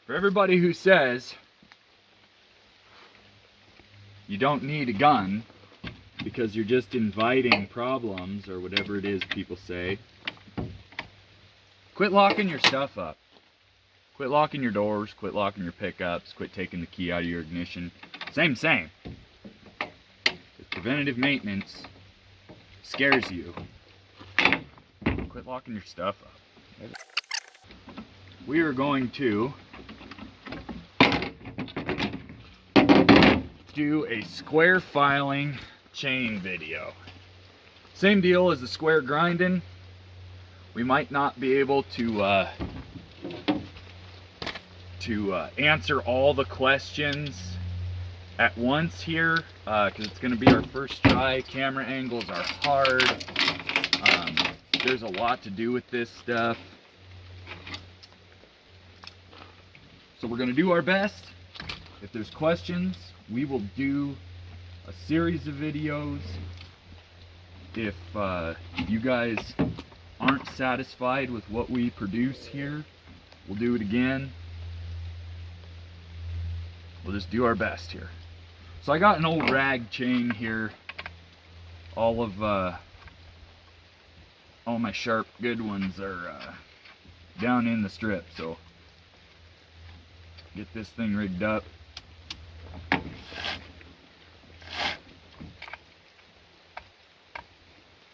For everybody who says you don't need a gun because you're just inviting problems or whatever it is people say, quit locking your stuff up. Quit locking your doors, quit locking your pickups, quit taking the key out of your ignition. Same. If preventative maintenance scares you, quit locking your stuff up. We are going to do a square filing chain video. Same deal as the square grinding. We might not be able to answer all the questions at once here because it's going to be our first try. Camera angles are hard. There's a lot to do with this stuff. So we're going to do our best. If there's questions, we will do a series of videos. If you guys aren't satisfied with what we produce here, we'll do it again. We'll just do our best here. So I got an old rag chain here. All my sharp good ones are down in the strip, so get this thing rigged up.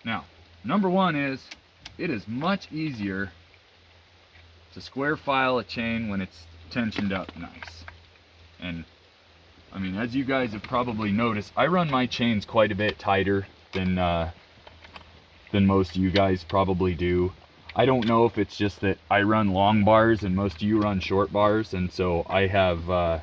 Now, number one is, it is much easier to square file a chain when it's tensioned up nice. And I mean, as you guys have probably noticed, I run my chains quite a bit tighter than most of you guys probably do. I don't know if it's just that I run long bars and most of you run short bars, and so I have a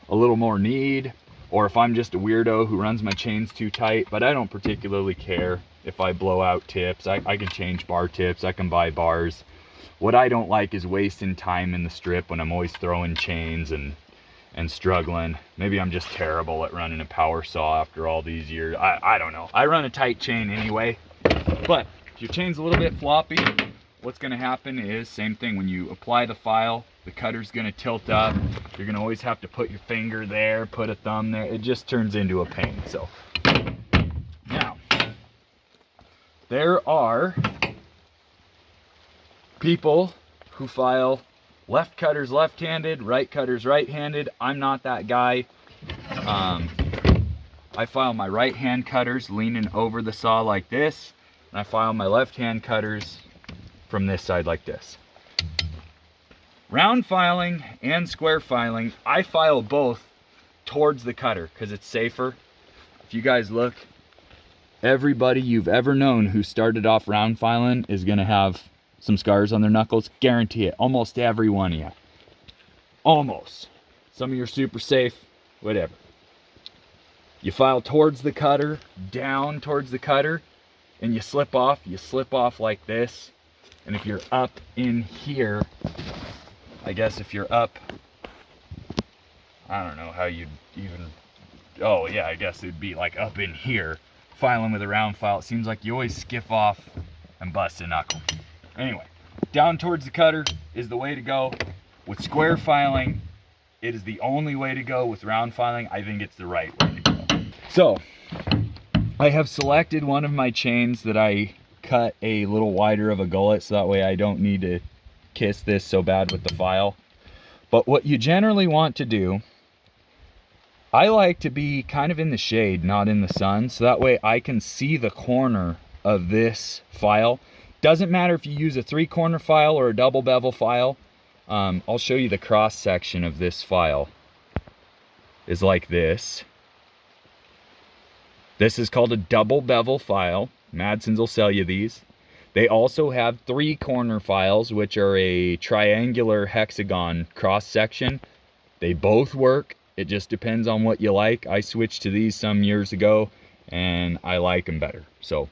little more need, or if I'm just a weirdo who runs my chains too tight. But I don't particularly care if I blow out tips. I can change bar tips, I can buy bars. What I don't like is wasting time in the strip when I'm always throwing chains and struggling. Maybe I'm just terrible at running a power saw after all these years. I don't know. I run a tight chain anyway. But if your chain's a little bit floppy, what's going to happen is, same thing, when you apply the file, the cutter's going to tilt up. You're going to always have to put your finger there, put a thumb there. It just turns into a pain. So now, there are people who file left cutters left-handed, right cutters right-handed. I'm not that guy. I file my right-hand cutters leaning over the saw like this, and I file my left-hand cutters from this side like this. Round filing and square filing, I file both towards the cutter because it's safer. If you guys look, everybody you've ever known who started off round filing is going to have some scars on their knuckles. Guarantee it. Almost every one of you. Almost. Some of you are super safe, whatever. You file towards the cutter, down towards the cutter, and you slip off like this. And if you're up in here, I guess if you're up, I don't know how you'd even, oh yeah, I guess it'd be like up in here, filing with a round file. It seems like you always skip off and bust a knuckle. Anyway, down towards the cutter is the way to go. With square filing, it is the only way to go. With round filing, I think it's the right way to go. So, I have selected one of my chains that I cut a little wider of a gullet, so that way I don't need to kiss this so bad with the file. But what you generally want to do, I like to be kind of in the shade, not in the sun, so that way I can see the corner of this file. Doesn't matter if you use a 3-corner file or a double bevel file. I'll show you the cross section of this file. Is like this. This is called a double bevel file. Madson's will sell you these. They also have 3-corner files, which are a triangular hexagon cross section. They both work. It just depends on what you like. I switched to these some years ago and I like them better. So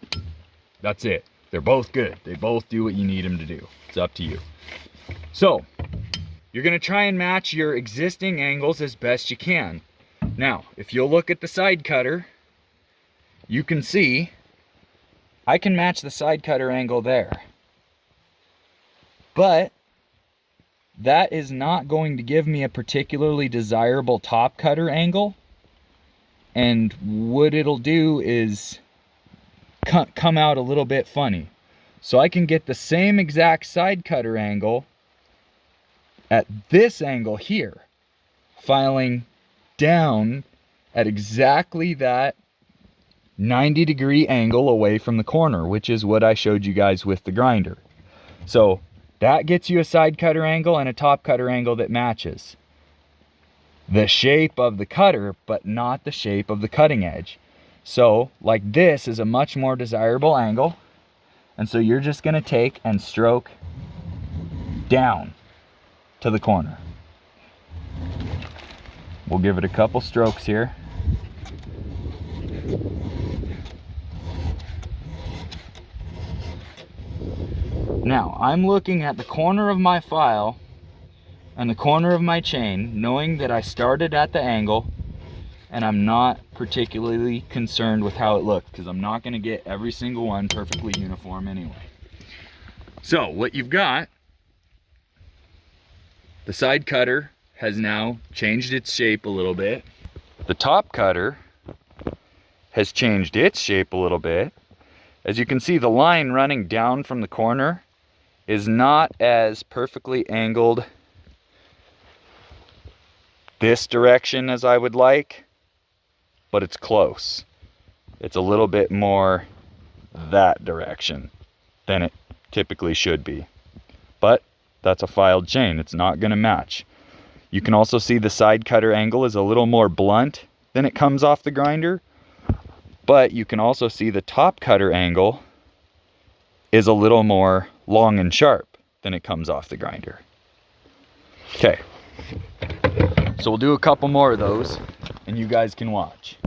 that's it. They're both good. They both do what you need them to do. It's up to you. So you're going to try and match your existing angles as best you can. Now, if you'll look at the side cutter, you can see I can match the side cutter angle there. But that is not going to give me a particularly desirable top cutter angle. And what it'll do is come out a little bit funny. So I can get the same exact side cutter angle at this angle here, filing down at exactly that 90-degree angle away from the corner, which is what I showed you guys with the grinder. So that gets you a side cutter angle and a top cutter angle that matches the shape of the cutter, but not the shape of the cutting edge. So like this is a much more desirable angle. And so you're just gonna take and stroke down to the corner. We'll give it a couple strokes here. Now, I'm looking at the corner of my file and the corner of my chain, knowing that I started at the angle, and I'm not particularly concerned with how it looked because I'm not going to get every single one perfectly uniform anyway. So what you've got, the side cutter has now changed its shape a little bit. The top cutter has changed its shape a little bit. As you can see, the line running down from the corner is not as perfectly angled this direction as I would like, but it's close. It's a little bit more that direction than it typically should be. But that's a filed chain, it's not gonna match. You can also see the side cutter angle is a little more blunt than it comes off the grinder, but you can also see the top cutter angle is a little more long and sharp than it comes off the grinder. Okay, so we'll do a couple more of those and you guys can watch.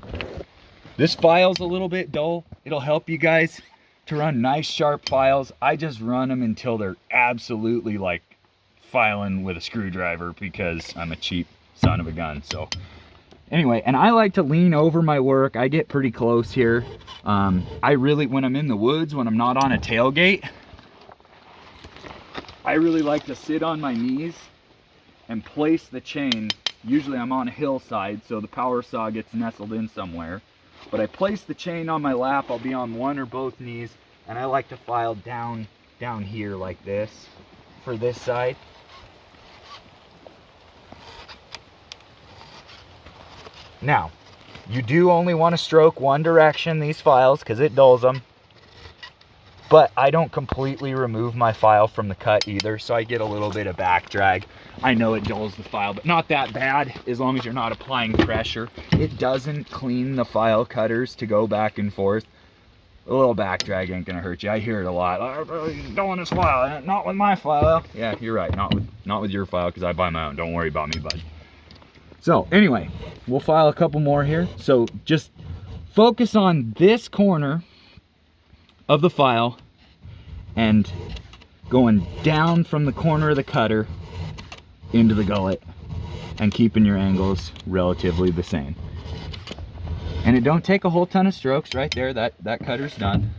This file's a little bit dull. It'll help you guys to run nice sharp files. I just run them until they're absolutely like filing with a screwdriver because I'm a cheap son of a gun. So anyway, and I like to lean over my work. I get pretty close here. I really, when I'm in the woods, when I'm not on a tailgate, I really like to sit on my knees and place the chain. Usually I'm on a hillside, so the power saw gets nestled in somewhere. But I place the chain on my lap. I'll be on one or both knees, and I like to file down here like this for this side. Now, you do only want to stroke one direction these files because it dulls them. But I don't completely remove my file from the cut either, so I get a little bit of back drag. I know it dulls the file, but not that bad as long as you're not applying pressure. It doesn't clean the file cutters to go back and forth. A little back drag ain't gonna hurt you. I hear it a lot. He's dulling his file, not with my file. Yeah, you're right, not with your file because I buy my own. Don't worry about me, bud. So anyway, we'll file a couple more here. So just focus on this corner of the file and going down from the corner of the cutter into the gullet and keeping your angles relatively the same. And it don't take a whole ton of strokes right there. That cutter's done.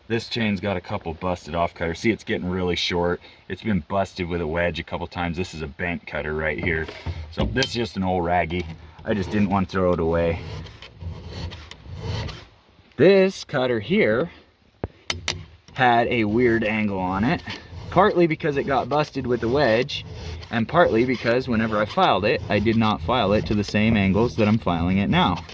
This chain's got a couple busted off cutters. See, it's getting really short. It's been busted with a wedge a couple times. This is a bent cutter right here. So this is just an old raggy. I just didn't want to throw it away. This cutter here had a weird angle on it, partly because it got busted with the wedge, and partly because whenever I filed it, I did not file it to the same angles that I'm filing it now.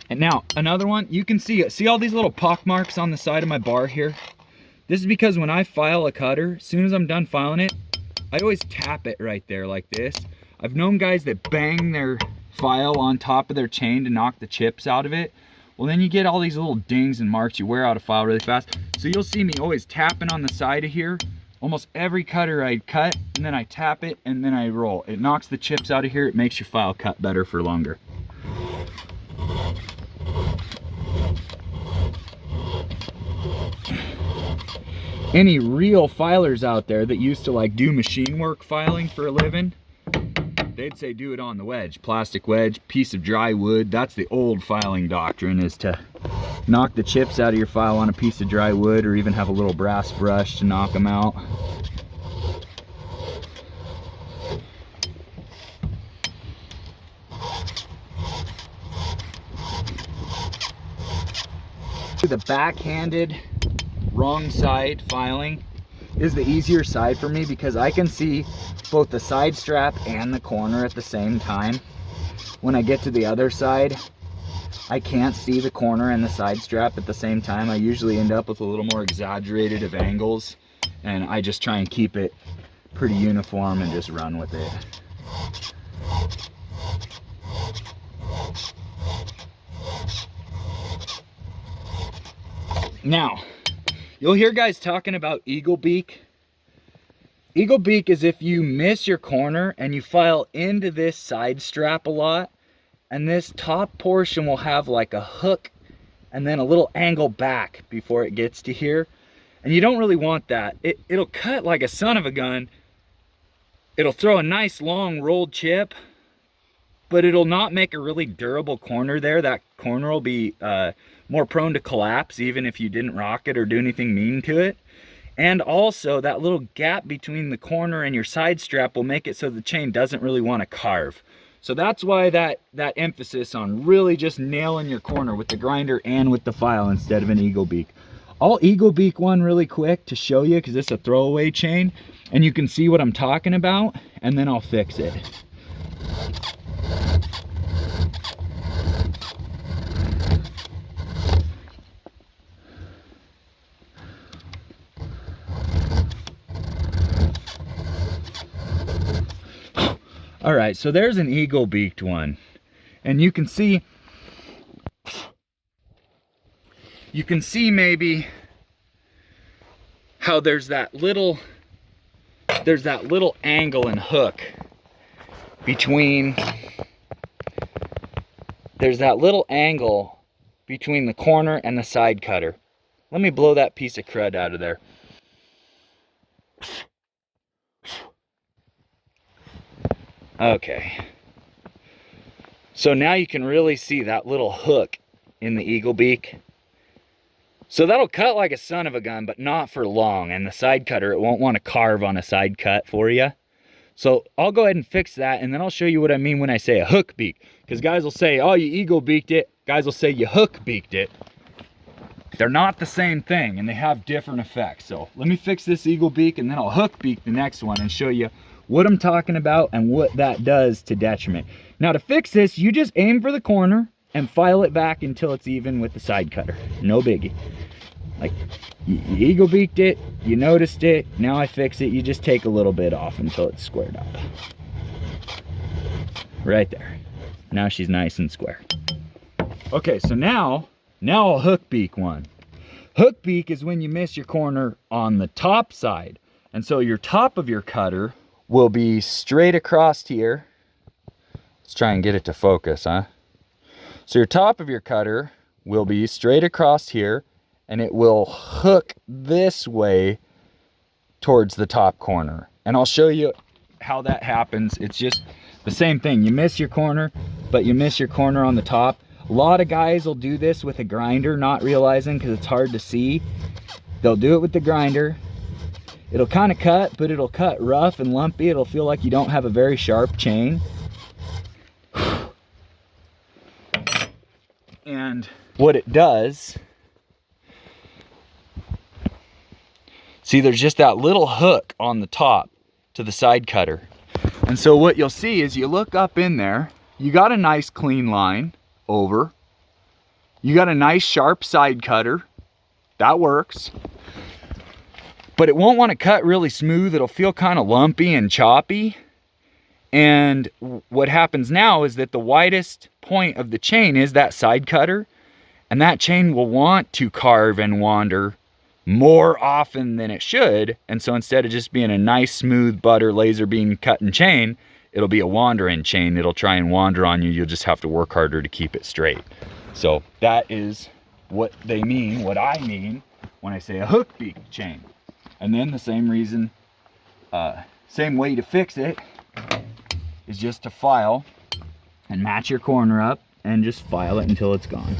And now another one, you can see all these little pock marks on the side of my bar here? This is because when I file a cutter, as soon as I'm done filing it, I always tap it right there like this. I've known guys that bang their file on top of their chain to knock the chips out of it. Well, then you get all these little dings and marks. You wear out a file really fast. So you'll see me always tapping on the side of here. Almost every cutter I cut, and then I tap it, and then I roll. It knocks the chips out of here. It makes your file cut better for longer. any real filers out there that used to like do machine work filing for a living, they'd say do it on the wedge, plastic wedge, piece of dry wood. That's the old filing doctrine, is to knock the chips out of your file on a piece of dry wood, or even have a little brass brush to knock them out. The backhanded wrong side filing is the easier side for me, because I can see both the side strap and the corner at the same time. When I get to the other side, I can't see the corner and the side strap at the same time. I usually end up with a little more exaggerated of angles, and I just try and keep it pretty uniform and just run with it. Now, you'll hear guys talking about eagle beak. Eagle beak is if you miss your corner and you file into this side strap a lot, and this top portion will have like a hook and then a little angle back before it gets to here. And you don't really want that. It'll cut like a son of a gun. It'll throw a nice long rolled chip, but it'll not make a really durable corner there. That corner will be more prone to collapse even if you didn't rock it or do anything mean to it. And also that little gap between the corner and your side strap will make it so the chain doesn't really want to carve. So that's why that emphasis on really just nailing your corner with the grinder and with the file instead of an eagle beak. I'll eagle beak one really quick to show you, because it's a throwaway chain and you can see what I'm talking about, and then I'll fix it. All right, so there's an eagle beaked one, and you can see maybe how there's that little angle and hook between, there's that little angle between the corner and the side cutter. Let me blow that piece of crud out of there. Okay, so now you can really see that little hook in the eagle beak. So that'll cut like a son of a gun, but not for long. And the side cutter, it won't want to carve on a side cut for you. So I'll go ahead and fix that, and then I'll show you what I mean when I say a hook beak. Because guys will say, oh, you eagle beaked it. Guys will say you hook beaked it. They're not the same thing, and they have different effects. So let me fix this eagle beak, and then I'll hook beak the next one and show you what I'm talking about and what that does to detriment. Now to fix this, you just aim for the corner and file it back until it's even with the side cutter. No biggie. Like, you eagle beaked it, you noticed it, now I fix it, you just take a little bit off until it's squared up. Right there. Now she's nice and square. Okay, so now I'll hook beak one. Hook beak is when you miss your corner on the top side. And so your top of your cutter will be straight across here. Let's try and get it to focus, huh? So your top of your cutter will be straight across here, and it will hook this way towards the top corner. And I'll show you how that happens. It's just the same thing. You miss your corner, but you miss your corner on the top. A lot of guys will do this with a grinder, not realizing, because it's hard to see. They'll do it with the grinder. It'll kind of cut, but it'll cut rough and lumpy. It'll feel like you don't have a very sharp chain. And what it does, see, there's just that little hook on the top to the side cutter. And so what you'll see is you look up in there, you got a nice clean line over. You got a nice sharp side cutter. That works. But it won't want to cut really smooth. It'll feel kind of lumpy and choppy. And what happens now is that the widest point of the chain is that side cutter. And that chain will want to carve and wander more often than it should. And so instead of just being a nice smooth butter laser beam cutting chain, it'll be a wandering chain. It'll try and wander on you. You'll just have to work harder to keep it straight. So that is what they mean, what I mean when I say a hook beak chain. And then the same reason, same way to fix it is just to file and match your corner up and just file it until it's gone.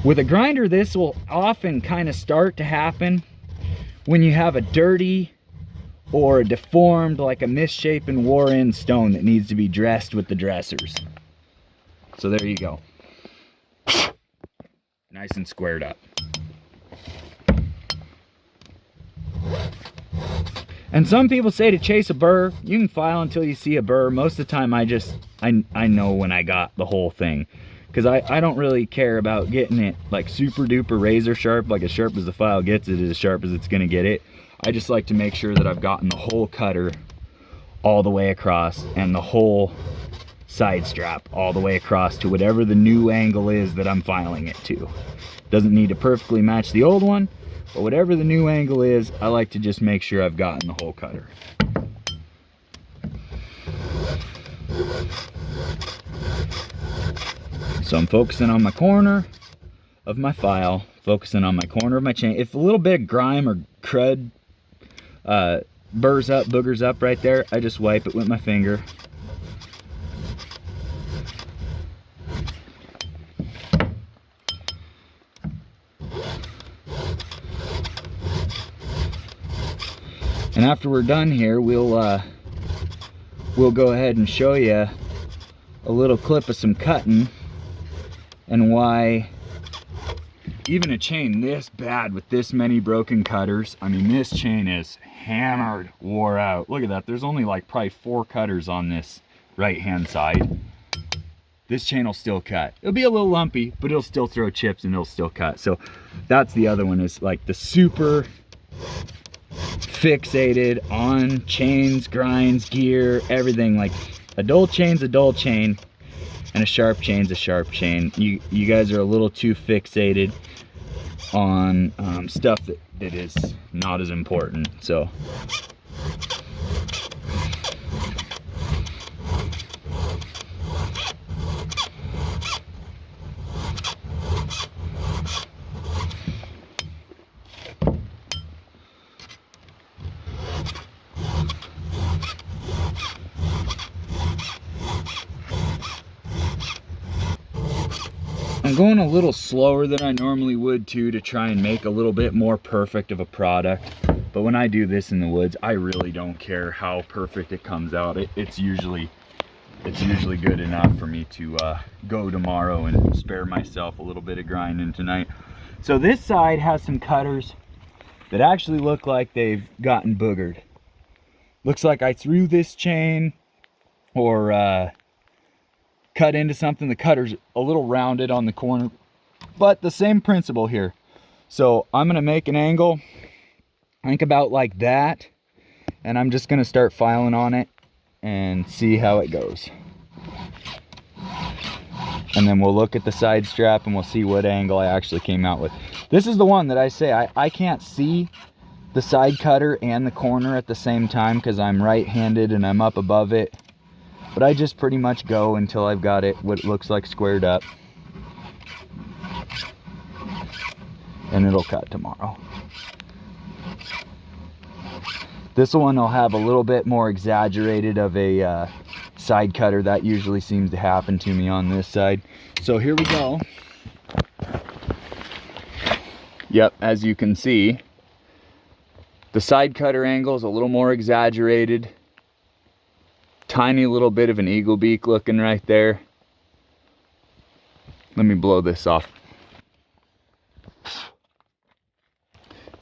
With a grinder, this will often kind of start to happen when you have a dirty or a deformed, like a misshapen, wore-in stone that needs to be dressed with the dressers. So there you go. Nice and squared up. And some people say to chase a burr, you can file until you see a burr. Most of the time I know when I got the whole thing. Because I don't really care about getting it like super duper razor sharp, like as sharp as the file gets it, as sharp as it's gonna get it. I just like to make sure that I've gotten the whole cutter all the way across and the whole side strap all the way across to whatever the new angle is that I'm filing it to. Doesn't need to perfectly match the old one, but whatever the new angle is, I like to just make sure I've gotten the whole cutter. So I'm focusing on my corner of my file, focusing on my corner of my chain. If a little bit of grime or crud boogers up right there, I just wipe it with my finger. And after we're done here, we'll go ahead and show you a little clip of some cutting and why even a chain this bad with this many broken cutters, I mean, this chain is hammered, wore out. Look at that, there's only like probably 4 cutters on this right hand side. This chain will still cut. It'll be a little lumpy, but it'll still throw chips and it'll still cut. So that's the other one, is like the super fixated on chains, grinds, gear, everything. Like a dull chain's a dull chain and a sharp chain's a sharp chain. You guys are a little too fixated on stuff that is not as important. So I'm going a little slower than I normally would too, to try and make a little bit more perfect of a product. But when I do this in the woods, I really don't care how perfect it comes out. It's usually good enough for me to go tomorrow and spare myself a little bit of grinding tonight. So this side has some cutters that actually look like they've gotten boogered. Looks like I threw this chain or cut into something. The cutter's a little rounded on the corner, but the same principle here. So I'm gonna make an angle, I think about like that, and I'm just gonna start filing on it and see how it goes. And then we'll look at the side strap and we'll see what angle I actually came out with. This is the one that I say I can't see the side cutter and the corner at the same time because I'm right-handed and I'm up above it. But I just pretty much go until I've got it what it looks like squared up. And it'll cut tomorrow. This one will have a little bit more exaggerated of a side cutter. That usually seems to happen to me on this side. So here we go. Yep, as you can see, the side cutter angle is a little more exaggerated. Tiny little bit of an eagle beak looking right there. Let me blow this off.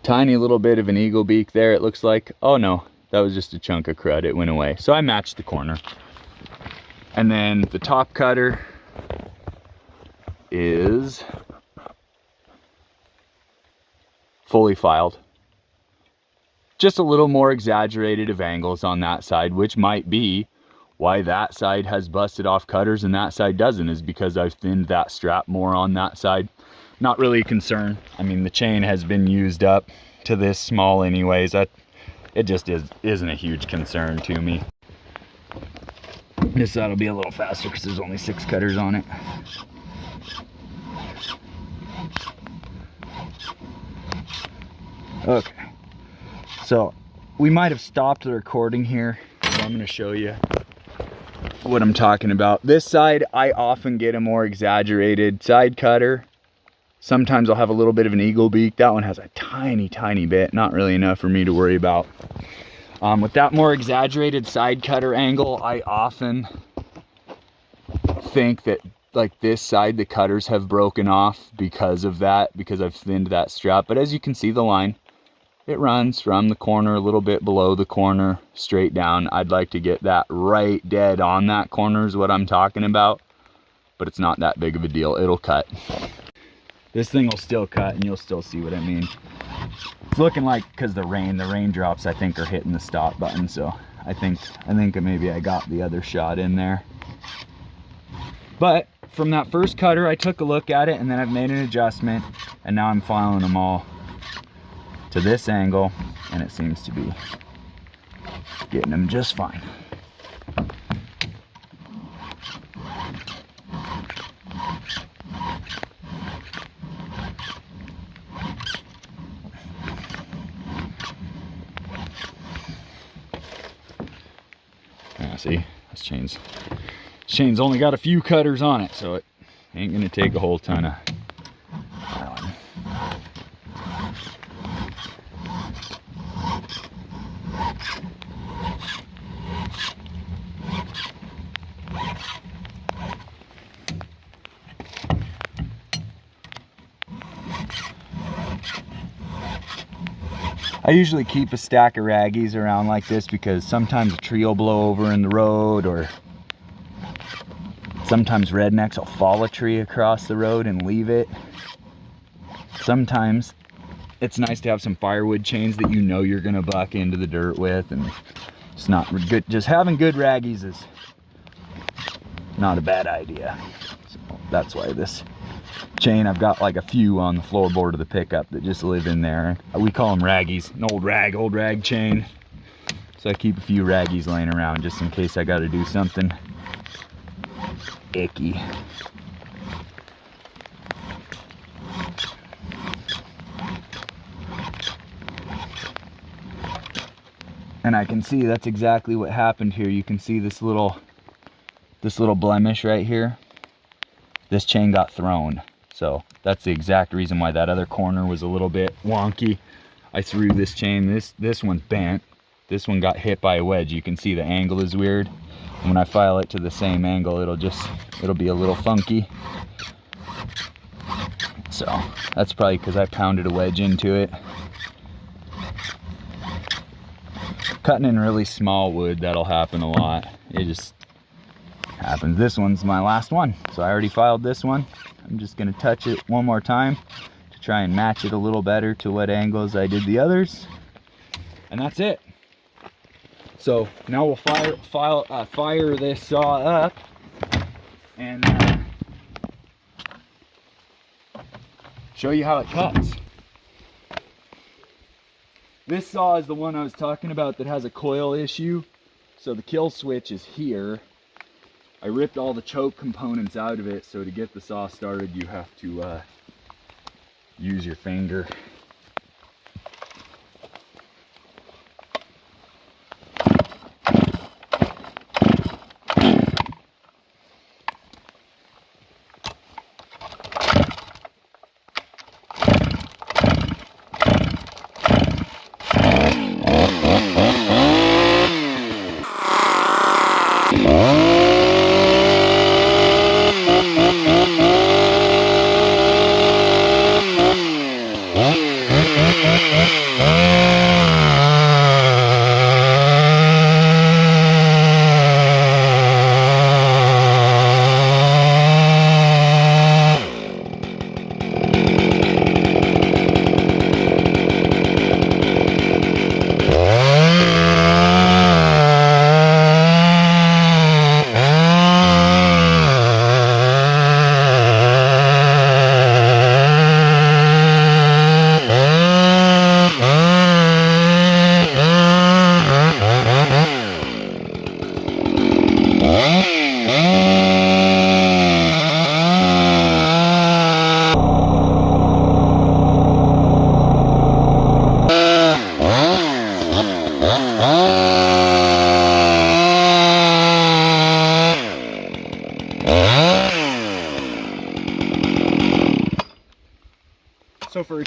Tiny little bit of an eagle beak there, it looks like. Oh no, that was just a chunk of crud, it went away. So I matched the corner. And then the top cutter is fully filed. Just a little more exaggerated of angles on that side, which might be why that side has busted off cutters and that side doesn't, is because I've thinned that strap more on that side. Not really a concern. I mean, the chain has been used up to this small anyways. It just isn't a huge concern to me. This side will be a little faster because there's only 6 cutters on it. Okay, so we might have stopped the recording here, so I'm gonna show you what I'm talking about. This side, I often get a more exaggerated side cutter. Sometimes I'll have a little bit of an eagle beak. That one has a tiny, tiny bit, not really enough for me to worry about. With that more exaggerated side cutter angle, I often think that like this side, the cutters have broken off because of that, because I've thinned that strap. But as you can see, the line, it runs from the corner, a little bit below the corner, straight down. I'd like to get that right dead on that corner is what I'm talking about, but it's not that big of a deal. It'll cut. This thing will still cut, and you'll still see what I mean. It's looking like, because the raindrops I think are hitting the stop button, so I think maybe I got the other shot in there. But from that first cutter, I took a look at it, and then I've made an adjustment, and now I'm filing them all to this angle, and it seems to be getting them just fine. See, this chain's only got a few cutters on it, so it ain't gonna take a whole ton of filing. I usually keep a stack of raggies around like this because sometimes a tree will blow over in the road, or sometimes rednecks will fall a tree across the road and leave it. Sometimes it's nice to have some firewood chains that you know you're gonna buck into the dirt with, and it's not good. Just having good raggies is not a bad idea. So that's why this chain, I've got like a few on the floorboard of the pickup that just live in there. We call them raggies, an old rag chain. So I keep a few raggies laying around just in case I got to do something icky. And I can see that's exactly what happened here. You can see this little blemish right here. This chain got thrown. So that's the exact reason why that other corner was a little bit wonky. I threw this chain, this one's bent. This one got hit by a wedge. You can see the angle is weird. And when I file it to the same angle, it'll be a little funky. So that's probably because I pounded a wedge into it. Cutting in really small wood, that'll happen a lot. It just happens. This one's my last one. So I already filed this one. I'm just going to touch it one more time to try and match it a little better to what angles I did the others. And that's it. So now we'll fire this saw up and show you how it cuts. This saw is the one I was talking about that has a coil issue. So the kill switch is here. I ripped all the choke components out of it, so to get the saw started, you have to use your finger.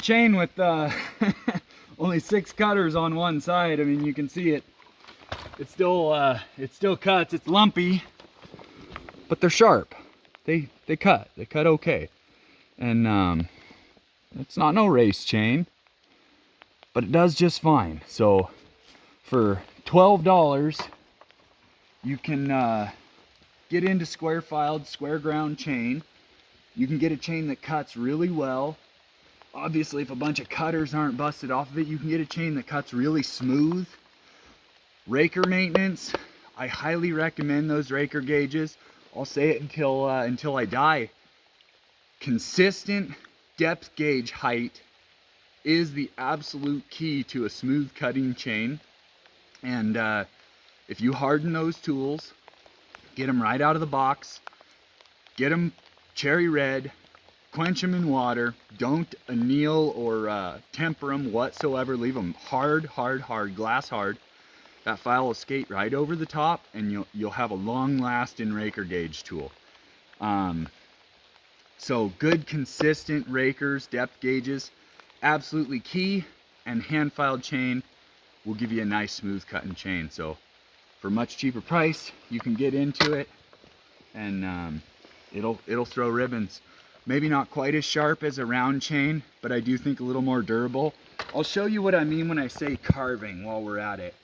chain with only 6 cutters on one side. I mean, you can see it. It still cuts. It's lumpy, but they're sharp. They cut. They cut okay. And it's not no race chain, but it does just fine. So for $12, you can get into square filed, square ground chain. You can get a chain that cuts really well. Obviously, if a bunch of cutters aren't busted off of it, you can get a chain that cuts really smooth. Raker maintenance, I highly recommend those raker gauges. I'll say it until I die. Consistent depth gauge height is the absolute key to a smooth cutting chain. And if you harden those tools, get them right out of the box, get them cherry red, quench them in water, don't anneal or temper them whatsoever, leave them hard, glass hard. That file will skate right over the top, and you'll have a long-lasting raker gauge tool. So good, consistent rakers, depth gauges, absolutely key, and hand-filed chain will give you a nice smooth cutting chain. So for a much cheaper price, you can get into it, and it'll throw ribbons. Maybe not quite as sharp as a round chain, but I do think a little more durable. I'll show you what I mean when I say carving while we're at it.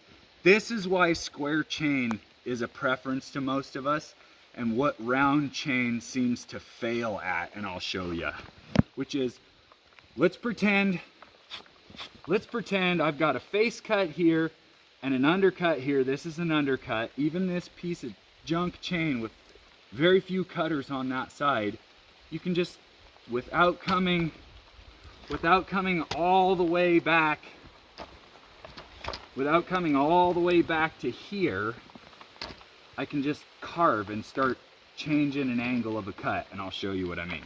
This is why square chain is a preference to most of us, and what round chain seems to fail at, and I'll show you. Which is, let's pretend I've got a face cut here and an undercut here. This is an undercut. Even this piece of junk chain with very few cutters on that side, you can just, without coming all the way back to here, I can just carve and start changing an angle of a cut, and I'll show you what I mean.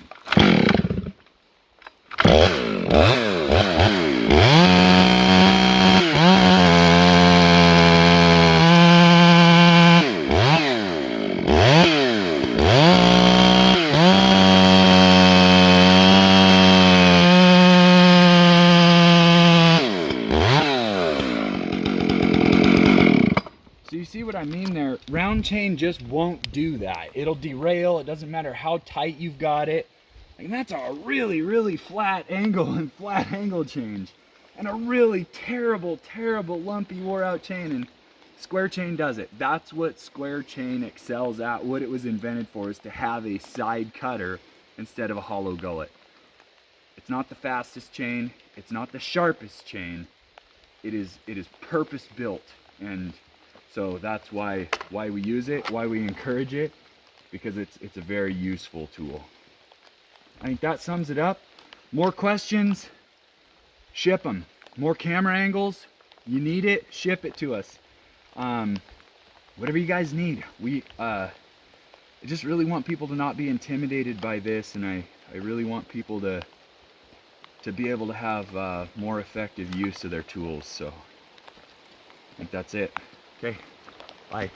So you see what I mean there? Round chain just won't do that. It'll derail. It doesn't matter how tight you've got it. And that's a really flat angle and flat angle change. And a really terrible lumpy wore out chain. And square chain does it. That's what square chain excels at. What it was invented for is to have a side cutter instead of a hollow gullet. It's not the fastest chain. It's not the sharpest chain. It is purpose built, and so that's why we use it, why we encourage it, because it's a very useful tool. I think that sums it up. More questions, ship them. More camera angles, you need it, ship it to us. Whatever you guys need. I just really want people to not be intimidated by this, and I really want people to be able to have more effective use of their tools. So I think that's it. Okay, bye.